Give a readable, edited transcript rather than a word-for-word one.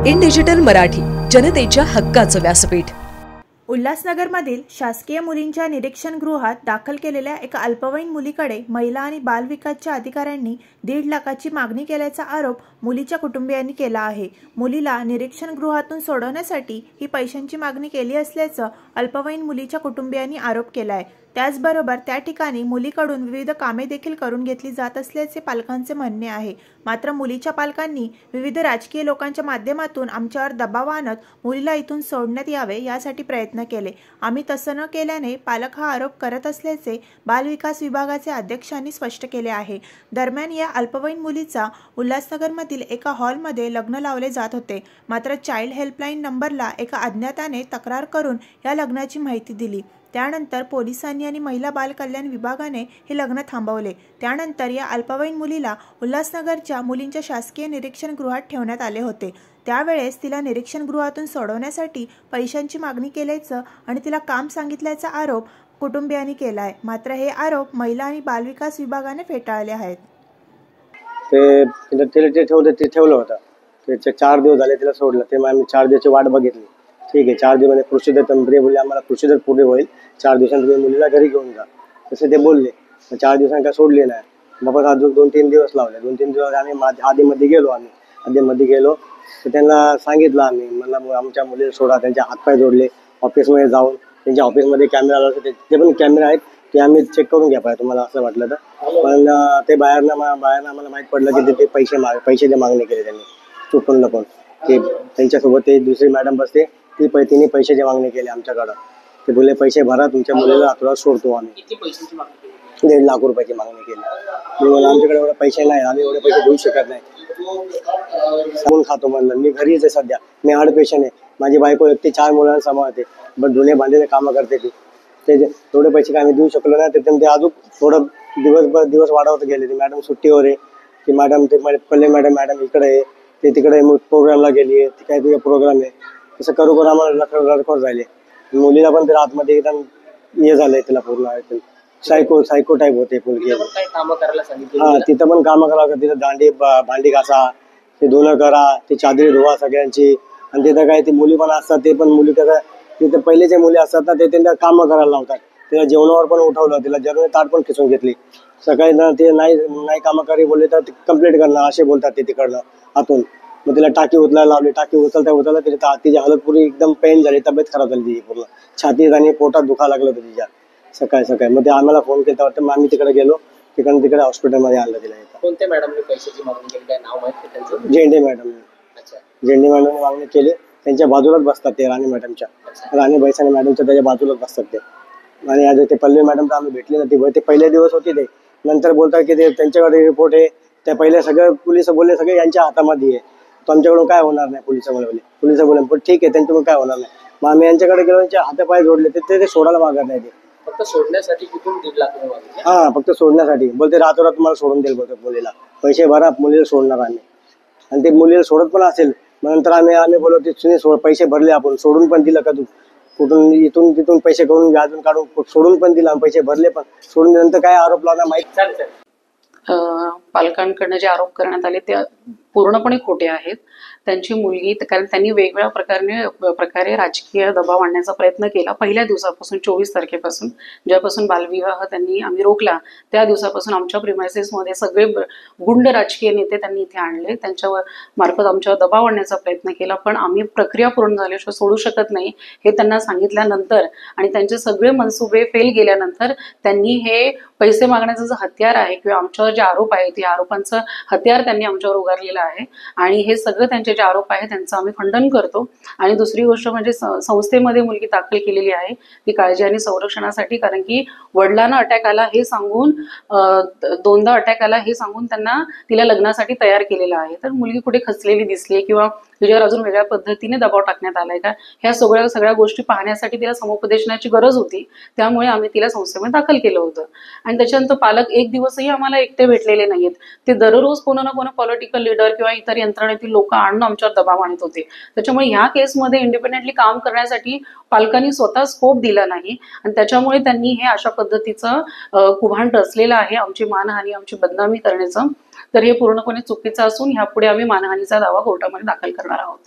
In digital Marathi, जनतेच्या हक्काचं व्यासपीठ। उल्हासनगरमधील शासकीय मुलींच्या निरीक्षणगृहात दाखल केलेल्या एका अल्पवयीन मुलीकडे महिला आणि बाल विकासच्या अधिकाऱ्यांनी 1.5 लाखाची मागणी केल्याचा आरोप मुलीच्या कुटुंबियांनी केला आहे। मुलीला निरीक्षणगृहातून सोडवण्यासाठी ही पैशांची मागणी केली असल्याचं अल्पवयीन मुलीच्या कुटुंबियांनी आरोप केला आहे। त्याचबरोबर त्या ठिकाणी मुलीकडून विविध कामे देखील करून घेतली जात असल्याचे पालकांचे म्हणणे आहे। मात्र मुलीच्या पालकांनी विविध राजकीय लोकांच्या माध्यमातून आमच्यावर दबाव आणत मुलीला इथून सोडण्यात यावे यासाठी प्रयत्न केले। आम्ही तसं न केल्याने पालक हा आरोप करत असल्याचे बालविकास विभागाचे अध्यक्षांनी स्पष्ट केले आहे। दरम्यान या अल्पवयीन मुलीचा उल्हासनगरमधील एका हॉलमध्ये लग्न लावले जात होते। मात्र चाइल्ड हेल्पलाईन नंबरला एका अज्ञाताने तक्रार करून या लग्नाची माहिती दिली। त्यानंतर पोलिसांनी आणि महिला बाल कल्याण विभागाने हे लग्न थांबवले। त्यानंतर या अल्पवयीन मुलीला उल्हासनगरच्या मुलींच्या शासकीय निरीक्षणगृहात ठेवण्यात आले होते। त्यावेळेस तिला निरीक्षणगृहातून सोडवण्यासाठी पैशांची मागणी केल्याचं आणि तिला काम सांगितल्याचा आरोप कुटुंबियांनी केला आहे। मात्र हे आरोप महिला आणि बालविकास विभागाने फेटाळले आहेत। ते ठेवलं होतं। ते 4 दिवस झाले तिला सोडलं। ते आम्ही 4 दिवसाची वाट बघितली। ठीक आहे, 4 दिवस प्रोसिजर तंत्रे बोलले आम्हाला प्रोसिजर पूर्ण होईल, 4 दिवसांत तुम्ही मुलीला घरी घेऊन जा, तसे ते बोलले। 4 दिवसांनी काय सोडले नाही। मग अजून 2-3 दिवस लावले। 2-3 दिवस आम्ही आधीमध्ये गेलो तर त्यांना सांगितलं आम्ही, मला आमच्या मुलीला सोडा। त्यांचे हातपाय जोडले। ऑफिसमध्ये जाऊन त्यांच्या ऑफिसमध्ये कॅमेरा लावले, ते पण कॅमेरा आहेत, ते आम्ही चेक करून घ्या पाहिजे तुम्हाला असं वाटलं तर। पण ते बाहेरनं आम्हाला माहीत पडलं की ते पैशाची मागणी केली त्यांनी चुकून लपून। ते त्यांच्यासोबत ते दुसरी मॅडम बसते, तिने पैशाची मागणी केली आमच्याकडं। ते बोलले पैसे भरा, तुमच्या मुलीला आत्ता सोडतो आम्ही। 1.5 लाख रुपयाची मागणी केली। मी म्हणलं आमच्याकडे एवढे पैसे नाही, आम्ही एवढे पैसे देऊ शकत नाही। सांगून खातो म्हणलं, मी घरीच आहे सध्या, मी हार्ड पेशंट आहे। माझी बायको एकटी 4 मुलांना सांभाळते, पण धुणे भांडीचे कामं करते ती। ते एवढे पैसे काय आम्ही देऊ शकलो नाही। त्याच्यामध्ये अजून थोडं दिवस वाढवत गेले। ती मॅडम सुट्टीवर आहे, ती मॅडम पल्ले मॅडम इकडे आहे, ते तिकडे प्रोग्रामला गेली आहे, ती काय तुझा प्रोग्राम आहे, तसं करू आम्हाला रडखोर झाले। मुलीला पण तिला आतमध्ये एकदम हे झालंय, तिला पूर्ण सायको टाईप होते मुलगी। हा, तिथं पण कामं करावं, तिथं भांडी घासा, ते धुणं करा, ते चादरी धुवा सगळ्यांची। आणि तिथं काय ती मुली पण असतात, ते पण मुली कसं तिथं पहिलेचे मुली असतात ना, ते त्यांना कामं करायला लावतात। तिला जेवणावर पण उठवलं, तिला जेवणाची ताट पण खिचून घेतली। सकाळी ना ते नाही कामं करी बोलले तर कंप्लेंट करणार असे बोलतात ते तिकडनं आतून। मग तिला टाकी उचलायला लावली, टाकी उचलता तिची हालत पुरी एकदम पेन झाली, तब्येत खराब झाली तिची पूर्ण, छातीत आणि पोटात दुखा लागलं होतं तिच्या सकाळी। मग ते आम्हाला फोन केला वाटतं, मग आम्ही तिकडे गेलो, तिकडे हॉस्पिटलमध्ये आणलं तिला। कोणत्या मॅडमने पैशाची मागणी केली, काय नाव माहिती त्यांचं? झेंडे मॅडमने मागणी केली। त्यांच्या बाजूलाच बसतात ते, राणी बैसाने मॅडमच्या त्याच्या बाजूलाच बसतात ते। आणि आज ते पल्लवी मॅडम तर आम्ही भेटले ना, ते पहिले दिवस होते, ते नंतर बोलतात की ते त्यांच्याकडे रिपोर्ट आहे, त्या पहिले सगळं पोलिस बोलले सगळे यांच्या हातामध्ये आहे, तो आमच्याकडून काय होणार नाही। पोलिस बोलले पण ठीक आहे, त्यांच्याकडून काय होणार नाही। मग आम्ही यांच्याकडे गेलो, त्यांचे हातापाय जोडले, ते सोडायला मागत नाही। ते फक्त सोडण्यासाठी किती 1.5 लाख रुपये? हा, फक्त सोडण्यासाठी बोलते, रातोरात तुम्हाला सोडून देईल बोलतो मुलीला, पैसे भरा, मुलीला सोडणार आम्ही। आणि ते मुलीला सोडत पण असेल, मग नंतर आम्ही बोललो ते पैसे भरले, आपण सोडून पण दिलं का तू, कुठून इथून तिथून पैसे करून व्याजून काढून सोडून पण दिला, पैसे भरले पण, सोडून नंतर काय आरोप लावणार माहिती। पालकांकडनं जे आरोप करण्यात आले ते पूर्णपणे खोटे आहेत। त्यांची मुलगी, कारण त्यांनी वेगवेगळ्या प्रकारे राजकीय दबाव आणण्याचा प्रयत्न केला। पहिल्या दिवसापासून 24 तारखेपासून ज्यापासून बालविवाह आम्ही रोखला, त्या दिवसापासून आमच्या प्रिमायसेसमध्ये सगळे गुंड राजकीय नेते त्यांनी इथे आणले, त्यांच्यावर मार्फत आमच्यावर दबाव आणण्याचा प्रयत्न केला। पण आम्ही प्रक्रिया पूर्ण झाल्याशिवाय सोडू शकत नाही हे त्यांना सांगितल्यानंतर आणि त्यांचे सगळे मनसुबे फेल गेल्यानंतर त्यांनी हे पैसे मागण्याचं जे हत्यार आहे किंवा आमच्यावर जे आरोप आहेत, या आरोपांचं हत्यार त्यांनी आमच्यावर उगारलेलं आहे। आणि हे सगळं त्यांचे जे आरोप आहे त्यांचं आम्ही खंडन करतो। आणि दुसरी गोष्ट म्हणजे संस्थेमध्ये मुलगी दाखल केलेली आहे ती काळजी आणि संरक्षणासाठी, कारण की वडिलांना अटॅक आला हे सांगून, 2दा अटॅक आला हे सांगून त्यांना तिला लग्नासाठी तयार केलेलं आहे। तर मुलगी कुठे खचलेली दिसली किंवा तिच्यावर अजून वेगळ्या पद्धतीने दबाव टाकण्यात आलाय का, ह्या सगळ्या गोष्टी पाहण्यासाठी तिला समुपदेशनाची गरज होती, त्यामुळे आम्ही तिला संस्थेमध्ये दाखल केलं होतं। आणि त्याच्यानंतर पालक एक दिवसही आम्हाला एकटे भेटलेले नाहीत, ते दररोज कोणा ना कोणा पॉलिटिकल लीडर लॉयर किंवा इतर यंत्रणेतील लोक आणून आमच्यावर दबाव आणत होते. त्याच्यामुळे ह्या केसमध्ये इंडिपेंडेंटली काम करण्यासाठी पालकांनी स्वतः स्कोप दिला नाही आणि त्याच्यामुळे त्यांनी हे अशा पद्धतीचं कुभांड रचलेलं आहे आमची मानहानी, आमची बदनामी करण्याचं. तर हे पूर्णपणे चुकीचं असून ह्यापुढे आम्ही मानहानीचा दावा कोर्टामध्ये दाखल करणार आहोत.